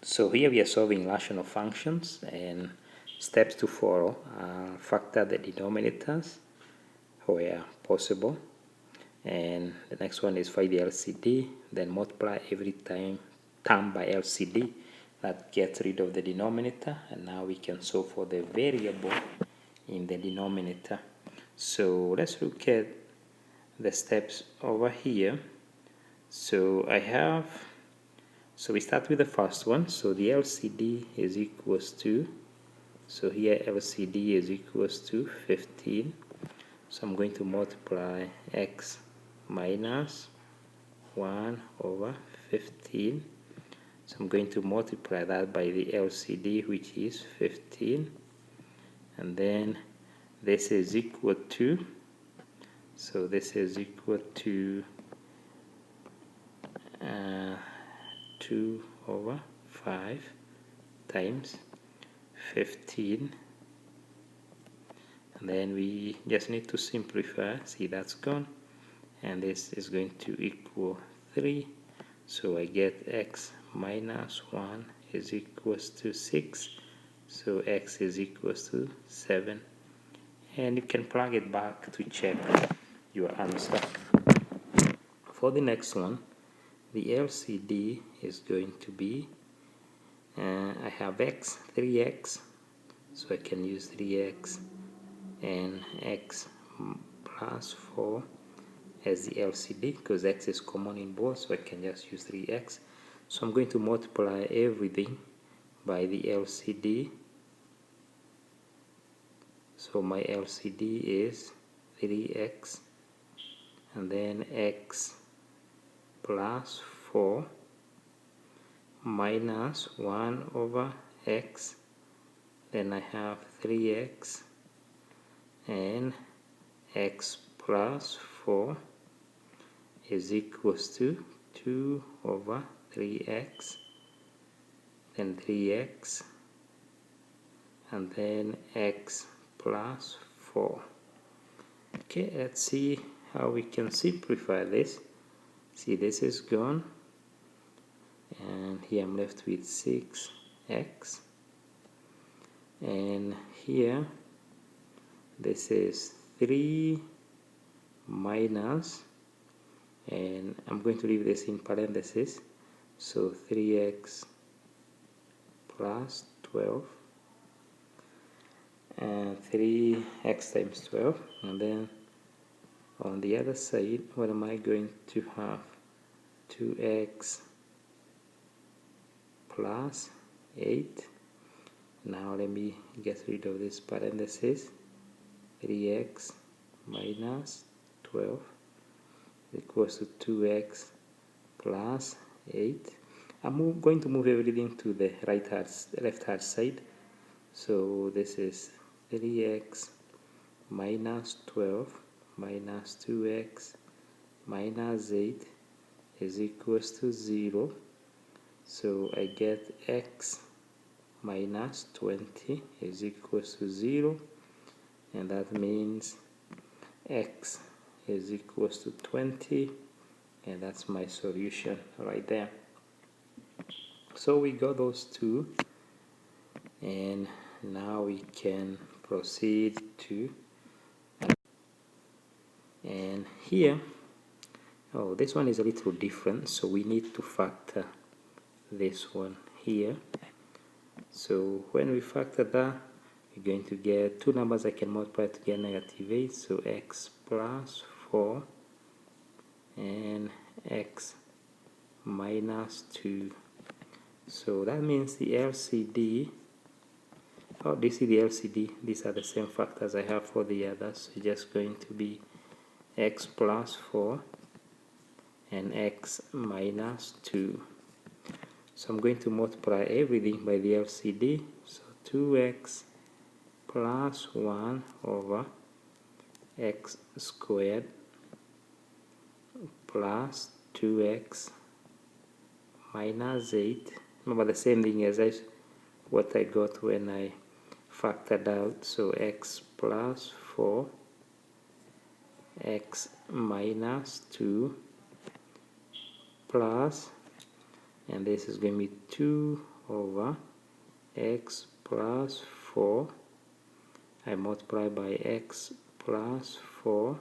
So here we are solving rational functions, and steps to follow are factor the denominators where possible, and the next one is find the LCD, then multiply every term by LCD. That gets rid of the denominator, and now we can solve for the variable in the denominator. So let's look at the steps over here. So we start with the first one. So the LCD is equals to, so here LCD is equals to 15. So I'm going to multiply x minus 1 over 15. So I'm going to multiply that by the LCD, which is 15. And then this is equal to, so this is equal to 2 over 5 times 15. And then we just need to simplify. See, that's gone. And this is going to equal 3. So I get x minus 1 is equals to 6. So x is equals to 7. And you can plug it back to check your answer. For the next one, the LCD is going to be, I have x, 3x, so I can use 3x and x plus 4 as the LCD because x is common in both, so I can just use 3x. So I'm going to multiply everything by the LCD. So my LCD is 3x and then x plus 4 minus 1 over x. Then I have 3x and x plus 4 is equals to 2 over 3x, then 3x, and then x plus 4. Okay, let's see how we can simplify this. See, this is gone, and here I'm left with 6x, and here this is 3 minus, and I'm going to leave this in parentheses, so 3x plus 12 and 3x times 12, and then on the other side, what am I going to have? 2x plus 8. Now let me get rid of this parenthesis. 3x minus 12 equals to 2x plus 8. I'm going to move everything to the left hand side. So this is 3x minus 12 minus 2x minus 8 is equals to 0. So I get x minus 20 is equals to 0, and that means x is equals to 20, and that's my solution right there. So we got those two, and now we can proceed to, and here, oh, this one is a little different, so we need to factor this one here. So when we factor that, we're going to get two numbers I can multiply to get negative 8, so x plus 4 and x minus 2. So that means the LCD, oh, this is the LCD, these are the same factors I have for the others, so just going to be x plus 4 and x minus 2. So I'm going to multiply everything by the LCD, so 2x plus 1 over x squared plus 2x minus 8. Remember the same thing as what I got when I factored out, so x plus 4 x minus 2 plus, and this is going to be 2 over x plus 4. I multiply by x plus 4,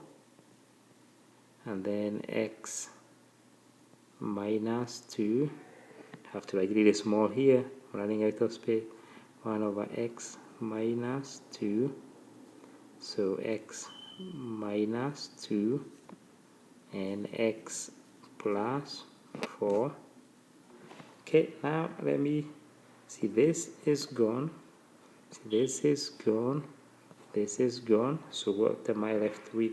and then x minus 2. Have to write really small here, running out of space. 1 over x minus 2. So x minus 2 and x plus 4. Okay, now let me see, this is gone. See, this is gone. This is gone. So what am I left with?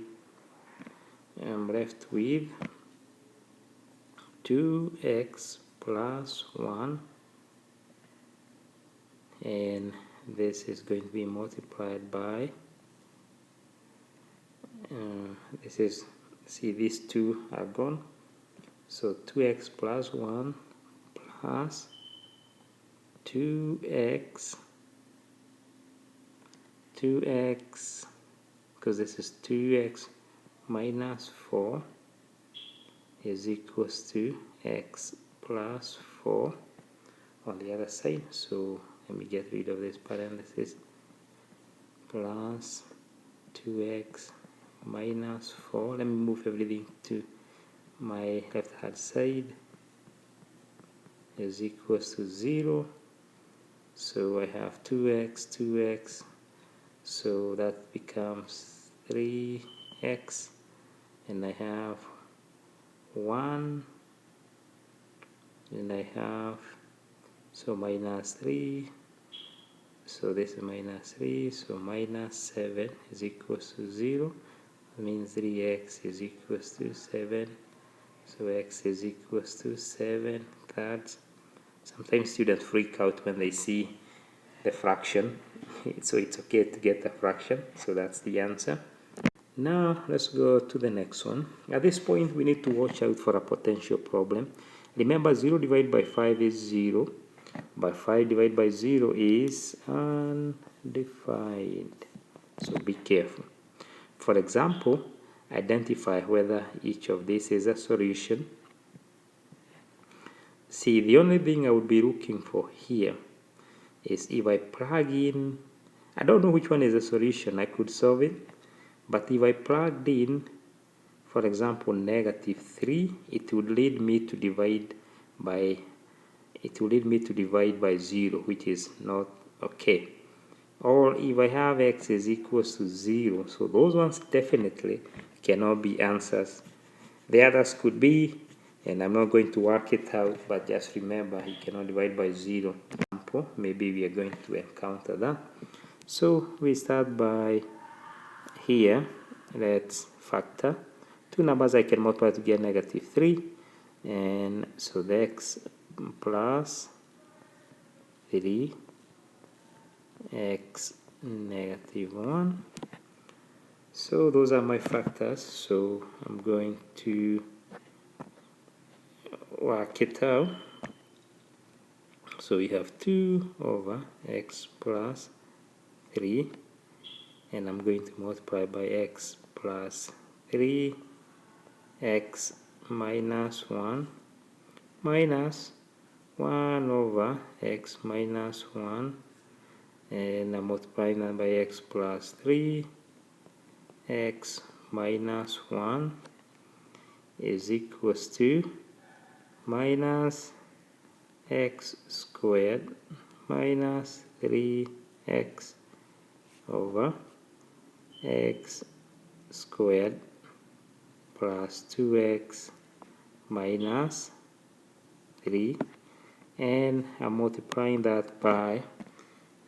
I'm left with 2x plus 1, and this is going to be multiplied by this is, see, these two are gone, so 2x plus 1 plus 2x, because this is 2x minus 4 is equals to x plus 4 on the other side. So let me get rid of this parenthesis, plus 2x minus 4. Let me move everything to my left hand side, is equals to 0. So I have 2x, so that becomes 3x, and I have 1, and I have, so minus 3, so this is minus 3, so minus 7 is equals to 0. That means 3x is equals to 7, so x is equals to 7 thirds. Sometimes students freak out when they see the fraction, so it's okay to get the fraction. So that's the answer. Now let's go to the next one. At this point we need to watch out for a potential problem. Remember, 0 divided by 5 is 0, but 5 divided by 0 is undefined, so be careful. For example, identify whether each of these is a solution. See, the only thing I would be looking for here is if I plug in, I don't know which one is a solution, I could solve it, but if I plugged in, for example, negative 3, it would lead me to divide by 0, which is not okay. Or if I have x is equals to 0, so those ones definitely cannot be answers. The others could be, and I'm not going to work it out, but just remember you cannot divide by 0. Maybe we are going to encounter that. So we start by here, let's factor. Two numbers I can multiply to get negative 3, and so the x plus 3, x negative 1. So those are my factors, so I'm going to work it out. So we have 2 over x plus 3, and I'm going to multiply by x plus 3, x minus 1, minus 1 over x minus 1, and I'm multiplying that by x plus 3, x minus 1 is equals to minus x squared minus 3x over x squared plus 2x minus 3, and I'm multiplying that by,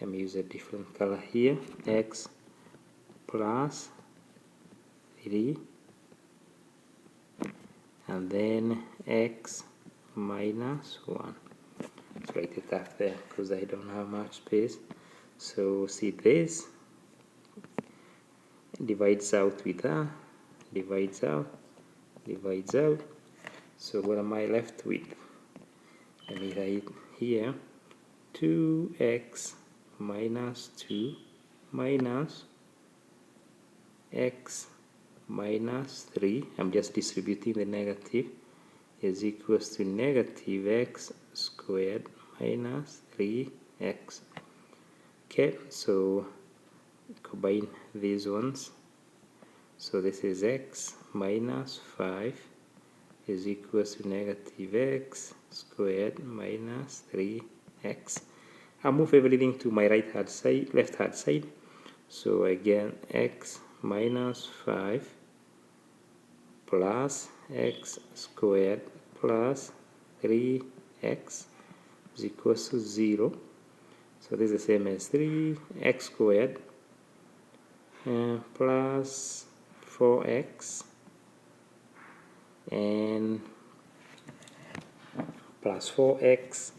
let me use a different color here, x plus 3, and then x minus 1. Let's write it up there because I don't have much space. So see, this divides out with that, divides out. So what am I left with? Let me write here 2x minus 2 minus x minus 3, I'm just distributing the negative, is equals to negative x squared minus 3x. Okay, so combine these ones. So this is x minus 5 is equals to negative x squared minus 3x. I'll move everything to my right hand side, left hand side. So again, x minus 5 plus x squared plus 3x is equals to 0. So this is the same as 3x squared plus 4x and plus 4x,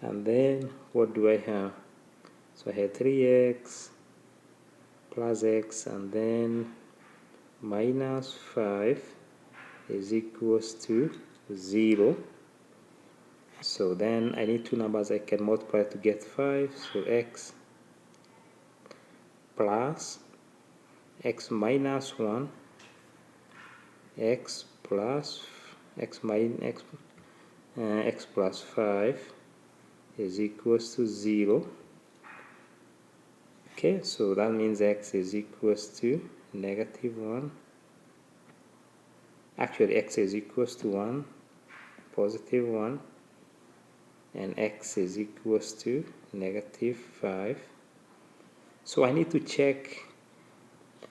and then what do I have? So I have 3x plus x, and then minus 5 is equals to 0. So then I need two numbers I can multiply to get 5. So x plus x minus 1, x plus x minus x plus 5 is equals to 0. Okay, so that means x is equals to negative 1. Actually, x is equals to 1, positive 1, and x is equals to negative 5. So I need to check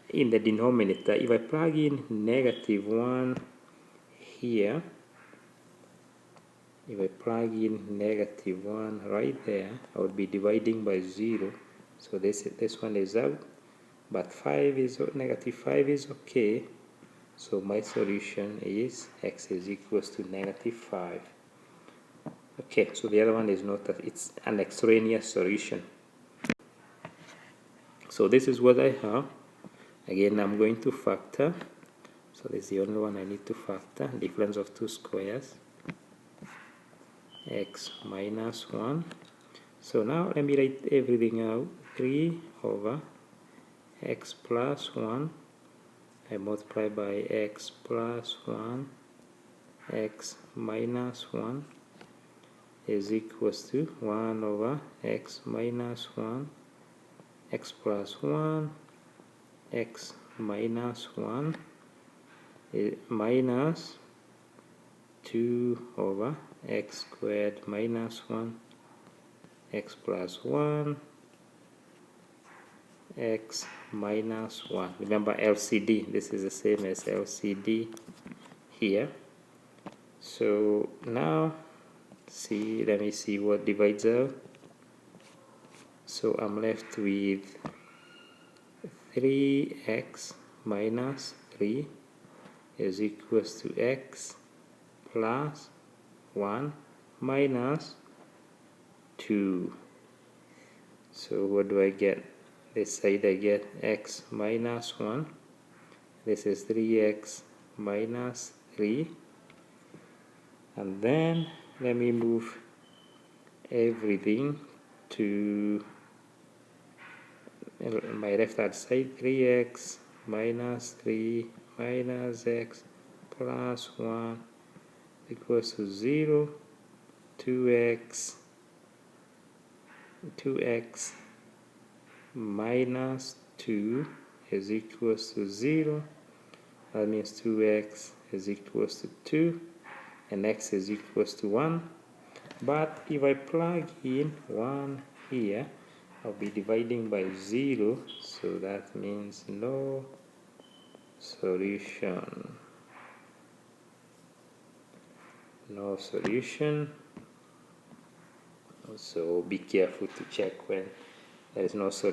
in the denominator. If I plug in negative 1 here, if I plug in negative 1 right there, I would be dividing by 0. So this one is out, but 5 is negative 5 is okay. So my solution is x is equals to negative 5. Okay, so the other one is not, it's an extraneous solution. So this is what I have. Again, I'm going to factor. So this is the only one I need to factor. Difference of two squares. X minus 1. So now let me write everything out. 3 over x plus 1. I multiply by x plus 1. X minus 1 is equals to 1 over x minus 1. X plus 1. X minus 1 minus 2 over x squared minus 1, x plus 1, x minus 1. Remember LCD, this is the same as LCD here. So now let me see what divides out. So I'm left with 3x minus 3 is equals to x plus 1 minus 2. So what do I get? This side I get x minus 1. This is 3x minus 3. And then let me move everything to my left hand side. 3x minus 3 minus x plus 1 equals to 0. 2x minus 2 is equals to 0. That means 2x is equals to 2 and x is equals to 1. But if I plug in 1 here, I'll be dividing by 0, so that means no solution. No solution. So be careful to check when there is no solution.